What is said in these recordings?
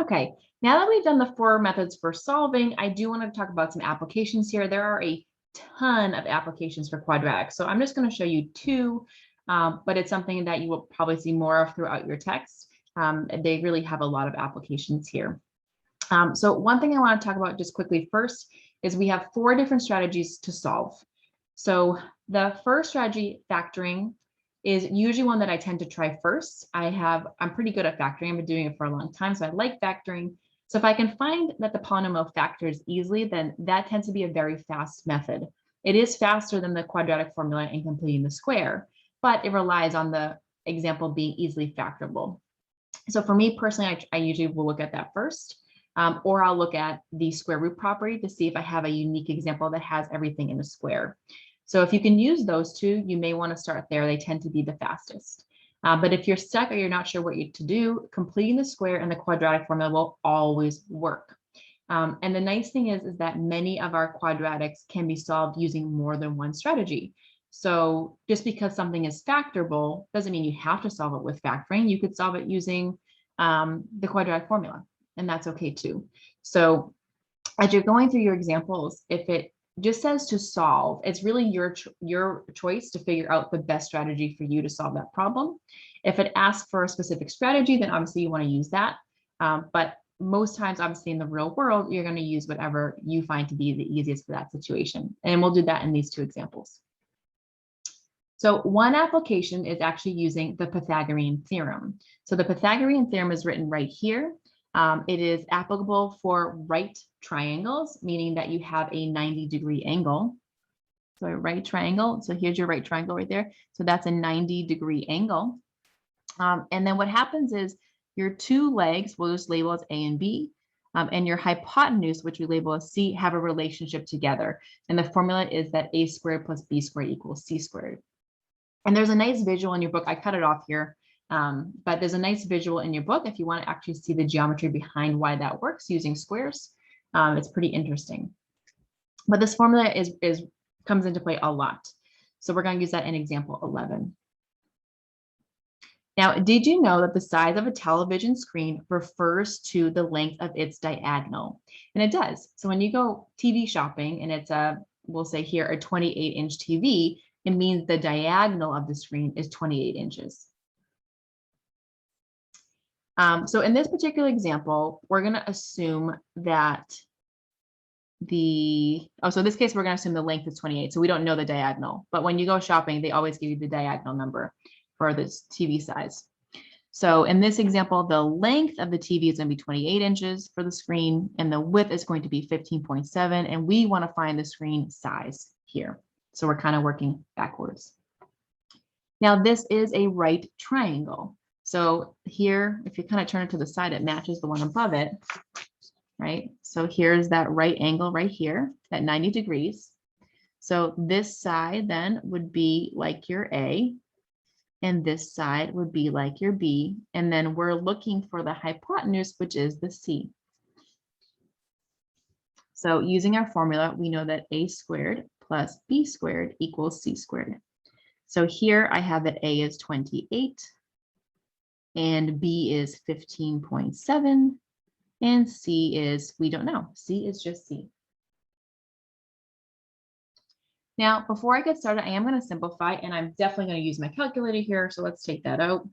Okay, now that we've done the four methods for solving, I do want to talk about some applications here. There are a ton of applications for quadratics. So I'm just going to show you two, but it's something that you will probably see more of throughout your text. They really have a lot of applications here. So one thing I want to talk about just quickly first is we have four different strategies to solve. So the first strategy, factoring, is usually one that I tend to try first. I'm pretty good at factoring. I've been doing it for a long time, so I like factoring. So if I can find that the polynomial factors easily, then that tends to be a very fast method. It is faster than the quadratic formula in completing the square, but it relies on the example being easily factorable. So for me personally, I usually will look at that first, or I'll look at the square root property to see if I have a unique example that has everything in a square. So if you can use those two, you may want to start there. They tend to be the fastest. But if you're stuck or you're not sure what to do, completing the square and the quadratic formula will always work. And the nice thing is that many of our quadratics can be solved using more than one strategy. So just because something is factorable doesn't mean you have to solve it with factoring. You could solve it using the quadratic formula, and that's okay too. So as you're going through your examples, if it just says to solve, it's really your choice to figure out the best strategy for you to solve that problem. If it asks for a specific strategy, then obviously you want to use that. But most times, obviously in the real world, you're going to use whatever you find to be the easiest for that situation. And we'll do that in these two examples. So one application is actually using the Pythagorean theorem. So the Pythagorean theorem is written right here. It is applicable for right triangles, meaning that you have a 90-degree angle. So a right triangle, so here's your right triangle right there. So that's a 90-degree angle. And then what happens is your two legs, we'll just label as A and B, and your hypotenuse, which we label as C, have a relationship together. And the formula is that A squared plus B squared equals C squared. And there's a nice visual in your book. I cut it off here. But there's a nice visual in your book if you want to actually see the geometry behind why that works using squares. It's pretty interesting. But this formula comes into play a lot. So we're going to use that in example 11. Now, did you know that the size of a television screen refers to the length of its diagonal? And it does. So when you go TV shopping and it's we'll say here a 28-inch TV, it means the diagonal of the screen is 28 inches. So in this particular example, we're going to assume that so in this case, we're going to assume the length is 28. So we don't know the diagonal, but when you go shopping, they always give you the diagonal number for this TV size. So in this example, the length of the TV is going to be 28 inches for the screen, and the width is going to be 15.7. And we want to find the screen size here. So we're kind of working backwards. Now, this is a right triangle. So here, if you kind of turn it to the side, it matches the one above it, right? So here's that right angle right here at 90 degrees. So this side then would be like your A, and this side would be like your B. And then we're looking for the hypotenuse, which is the C. So using our formula, we know that A squared plus B squared equals C squared. So here I have that A is 28 and B is 15.7 and C is, we don't know, C is just C. Now, before I get started, I am going to simplify, and I'm definitely going to use my calculator here. So let's take that out.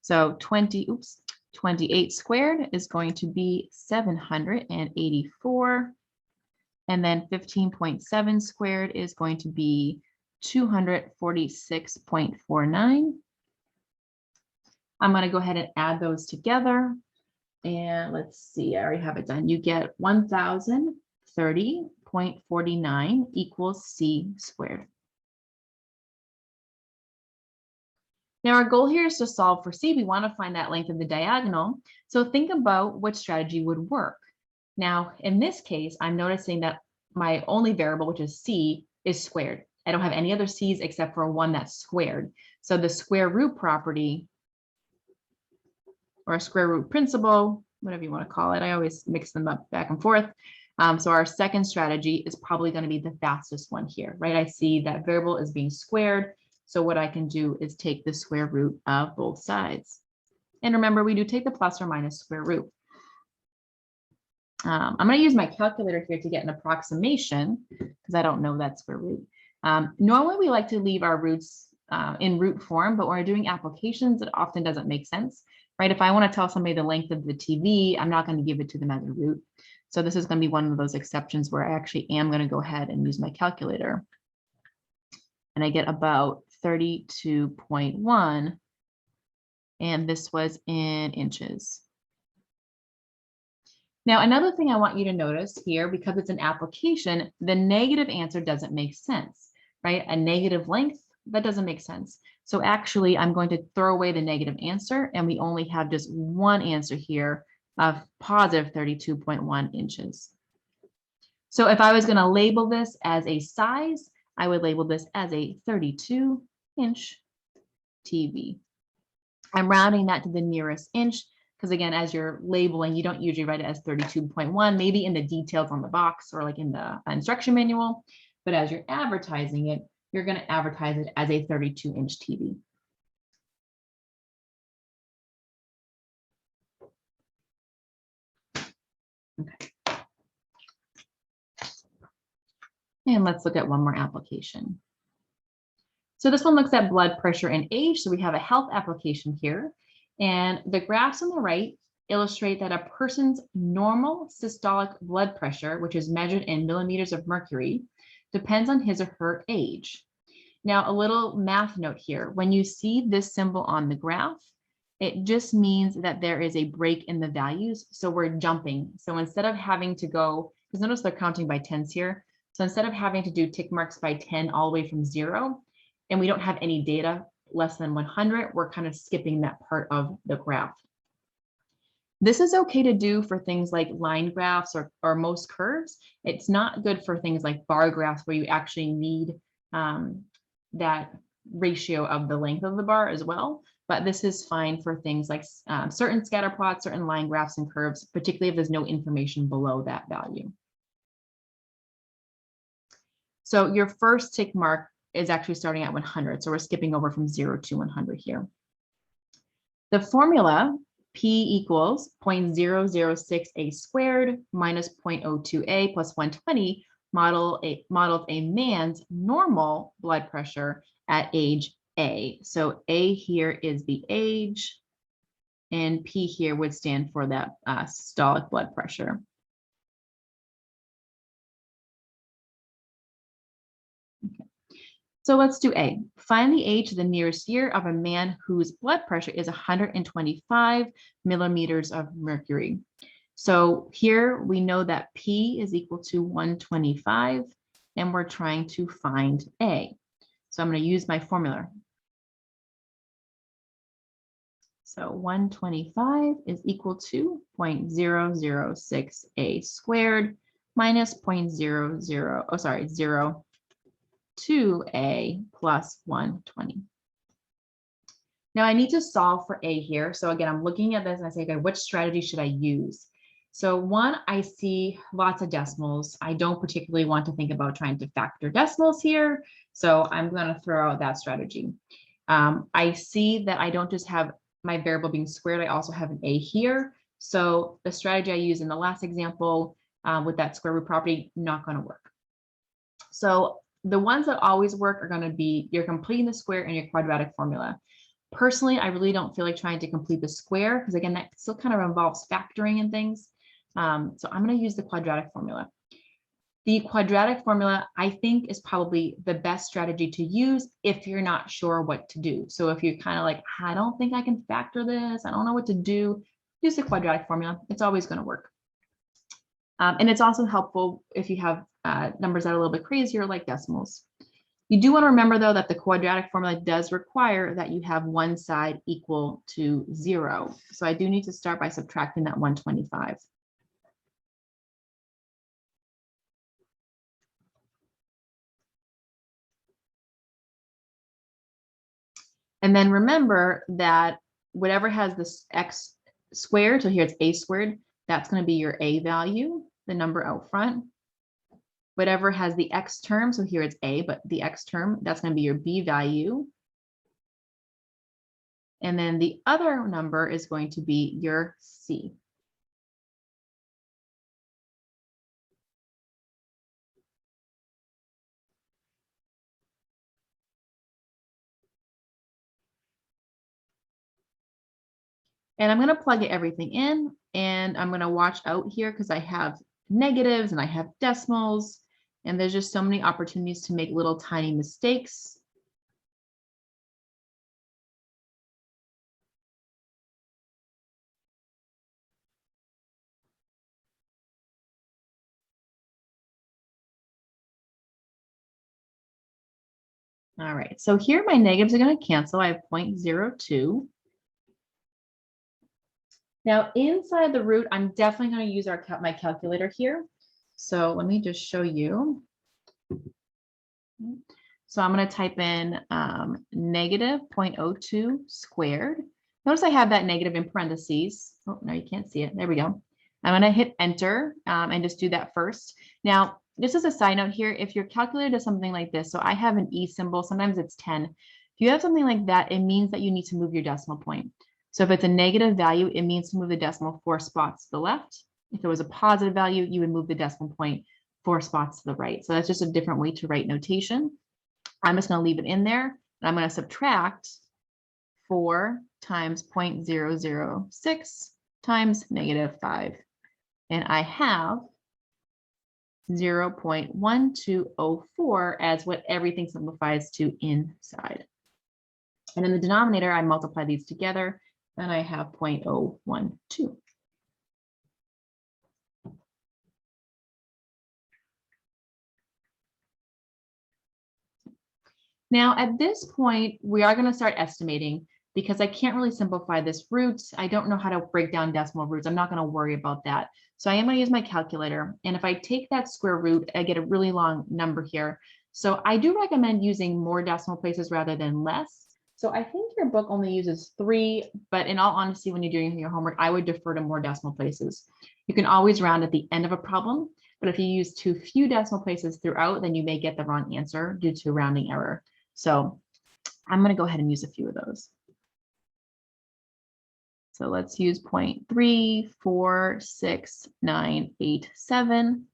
So 28 squared is going to be 784. And then 15.7 squared is going to be 246.49. I'm going to go ahead and add those together. And let's see, I already have it done. You get 1030.49 equals C squared. Now our goal here is to solve for C. We want to find that length of the diagonal. So think about what strategy would work. Now, in this case, I'm noticing that my only variable, which is C, is squared. I don't have any other C's except for one that's squared. So the square root property, or a square root principle, whatever you want to call it. I always mix them up back and forth. So our second strategy is probably going to be the fastest one here, right? I see that variable is being squared. So what I can do is take the square root of both sides. And remember, we do take the plus or minus square root. I'm going to use my calculator here to get an approximation because I don't know that square root. Normally, we like to leave our roots in root form, but when we're doing applications, it often doesn't make sense, right? If I want to tell somebody the length of the TV, I'm not going to give it to them as a root. So this is going to be one of those exceptions where I actually am going to go ahead and use my calculator. And I get about 32.1, and this was in inches. Now, another thing I want you to notice here, because it's an application, the negative answer doesn't make sense, right? A negative length, that doesn't make sense. So actually, I'm going to throw away the negative answer, and we only have just one answer here of positive 32.1 inches. So if I was going to label this as a size, I would label this as a 32-inch TV. I'm rounding that to the nearest inch, because again, as you're labeling, you don't usually write it as 32.1, maybe in the details on the box or like in the instruction manual. But as you're advertising it, you're going to advertise it as a 32-inch TV. Okay. And let's look at one more application. So this one looks at blood pressure and age. So we have a health application here. And the graphs on the right illustrate that a person's normal systolic blood pressure, which is measured in millimeters of mercury, depends on his or her age. Now, a little math note here. When you see this symbol on the graph, it just means that there is a break in the values. So we're jumping. So instead of having to go, because notice they're counting by tens here. So instead of having to do tick marks by 10 all the way from 0, and we don't have any data less than 100, we're kind of skipping that part of the graph. This is okay to do for things like line graphs or most curves. It's not good for things like bar graphs where you actually need that ratio of the length of the bar as well. But this is fine for things like certain scatter plots, certain line graphs and curves, particularly if there's no information below that value. So your first tick mark is actually starting at 100. So we're skipping over from 0 to 100 here. The formula P equals 0.006a squared minus 0.02a plus 120 models a man's normal blood pressure at age A. So A here is the age, and P here would stand for that systolic blood pressure. So let's do A. Find the age to the nearest year of a man whose blood pressure is 125 millimeters of mercury. So here we know that P is equal to 125, and we're trying to find A. So I'm going to use my formula. So 125 is equal to 0.006a squared minus 0.2a plus 120. Now I need to solve for A here. So again, I'm looking at this and I say, okay, which strategy should I use? So one, I see lots of decimals. I don't particularly want to think about trying to factor decimals here. So I'm going to throw out that strategy. I see that I don't just have my variable being squared, I also have an A here. So the strategy I used in the last example with that square root property, not going to work. So the ones that always work are going to be you're completing the square and your quadratic formula. Personally, I really don't feel like trying to complete the square because again, that still kind of involves factoring and things. So I'm going to use the quadratic formula. The quadratic formula, I think, is probably the best strategy to use if you're not sure what to do. So if you're kind of like, I don't think I can factor this, I don't know what to do, use the quadratic formula. It's always going to work. And it's also helpful if you have numbers that are a little bit crazier like decimals. You do want to remember, though, that the quadratic formula does require that you have one side equal to 0. So I do need to start by subtracting that 125. And then remember that whatever has this x squared, so here it's a squared, that's going to be your a value, the number out front. Whatever has the x term, so here it's a, but the x term, that's going to be your b value. And then the other number is going to be your C. And I'm going to plug everything in, and I'm going to watch out here because I have negatives and I have decimals, and there's just so many opportunities to make little tiny mistakes. All right, so here my negatives are going to cancel. I have 0.02. Now inside the root, I'm definitely going to use my calculator here. So let me just show you. So I'm going to type in negative 0.02 squared. Notice I have that negative in parentheses. Oh, no, you can't see it. There we go. I'm going to hit enter and just do that first. Now, this is a side note here. If your calculator does something like this, so I have an E symbol, sometimes it's 10. If you have something like that, it means that you need to move your decimal point. So if it's a negative value, it means to move the decimal 4 spots to the left. If it was a positive value, you would move the decimal point 4 spots to the right. So that's just a different way to write notation. I'm just going to leave it in there, and I'm going to subtract 4 times 0.006 times -5. And I have 0.1204 as what everything simplifies to inside. And in the denominator, I multiply these together, and I have 0.012. Now, at this point, we are going to start estimating because I can't really simplify this root. I don't know how to break down decimal roots. I'm not going to worry about that. So I am going to use my calculator. And if I take that square root, I get a really long number here. So I do recommend using more decimal places rather than less. So I think your book only uses 3, but in all honesty, when you're doing your homework, I would defer to more decimal places. You can always round at the end of a problem, but if you use too few decimal places throughout, then you may get the wrong answer due to rounding error. So I'm going to go ahead and use a few of those. So let's use 0.34697.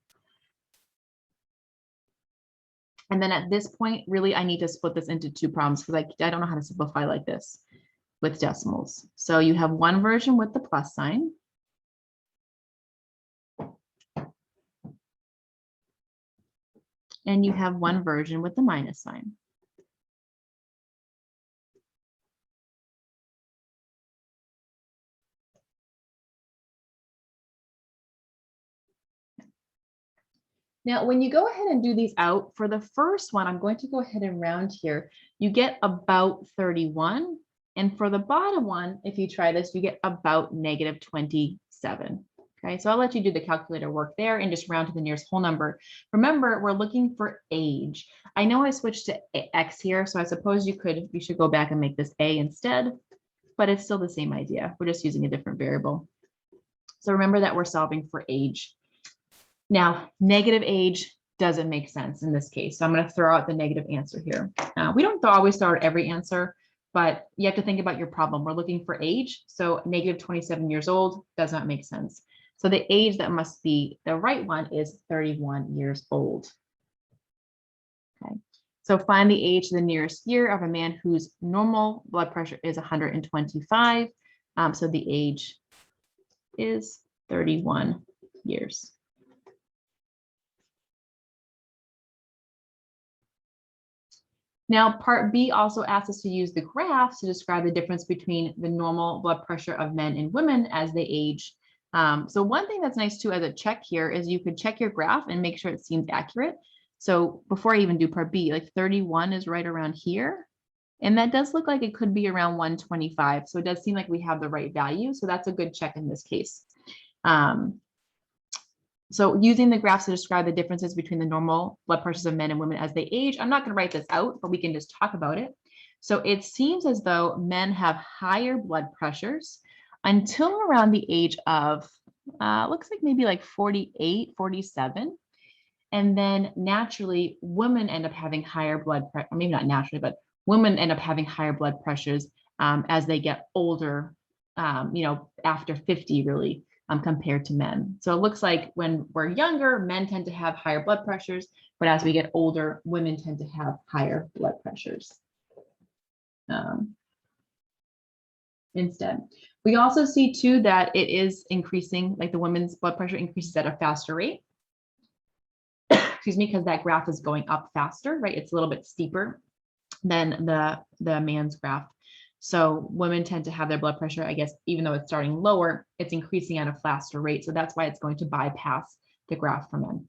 And then at this point, really, I need to split this into 2 problems because I don't know how to simplify like this with decimals. So you have one version with the plus sign. And you have one version with the minus sign. Now, when you go ahead and do these out, for the first one, I'm going to go ahead and round here. You get about 31. And for the bottom one, if you try this, you get about -27. Okay, so I'll let you do the calculator work there and just round to the nearest whole number. Remember, we're looking for age. I know I switched to X here, so I suppose you should go back and make this A instead, but it's still the same idea. We're just using a different variable. So remember that we're solving for age. Now, negative age doesn't make sense in this case. So I'm going to throw out the negative answer here. We don't always throw out every answer, but you have to think about your problem. We're looking for age. So -27 years old does not make sense. So the age that must be the right one is 31 years old. Okay. So find the age of the nearest year of a man whose normal blood pressure is 125. So the age is 31 years. Now, part B also asks us to use the graphs to describe the difference between the normal blood pressure of men and women as they age. So one thing that's nice too as a check here is you could check your graph and make sure it seems accurate. So before I even do part B, like 31 is right around here. And that does look like it could be around 125. So it does seem like we have the right value. So that's a good check in this case. So using the graphs to describe the differences between the normal blood pressures of men and women as they age, I'm not going to write this out, but we can just talk about it. So it seems as though men have higher blood pressures until around the age of, looks like maybe like 48, 47. And then naturally, women end up having higher blood pressure, maybe not naturally, but women end up having higher blood pressures as they get older, after 50 really, compared to men. So it looks like when we're younger, men tend to have higher blood pressures, but as we get older, women tend to have higher blood pressures instead. We also see too that it is increasing, like the women's blood pressure increases at a faster rate. Excuse me, because that graph is going up faster, right? It's a little bit steeper than the man's graph. So women tend to have their blood pressure, I guess, even though it's starting lower, it's increasing at a faster rate. So that's why it's going to bypass the graph for men.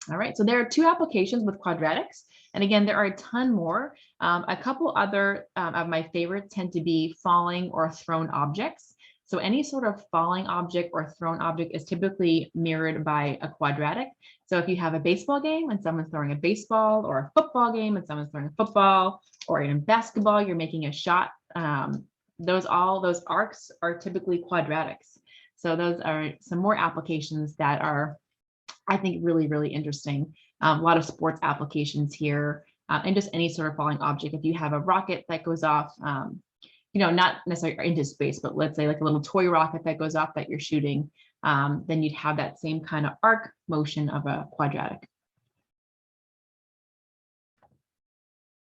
All right, so there are two applications with quadratics. And again, there are a ton more. A couple other of my favorites tend to be falling or thrown objects. So any sort of falling object or thrown object is typically mirrored by a quadratic. So if you have a baseball game and someone's throwing a baseball, or a football game and someone's throwing a football, or in basketball, you're making a shot, those arcs are typically quadratics. So those are some more applications that are, I think, really, really interesting. A lot of sports applications here, and just any sort of falling object. If you have a rocket that goes off, not necessarily into space, but let's say like a little toy rocket that goes off that you're shooting, then you'd have that same kind of arc motion of a quadratic.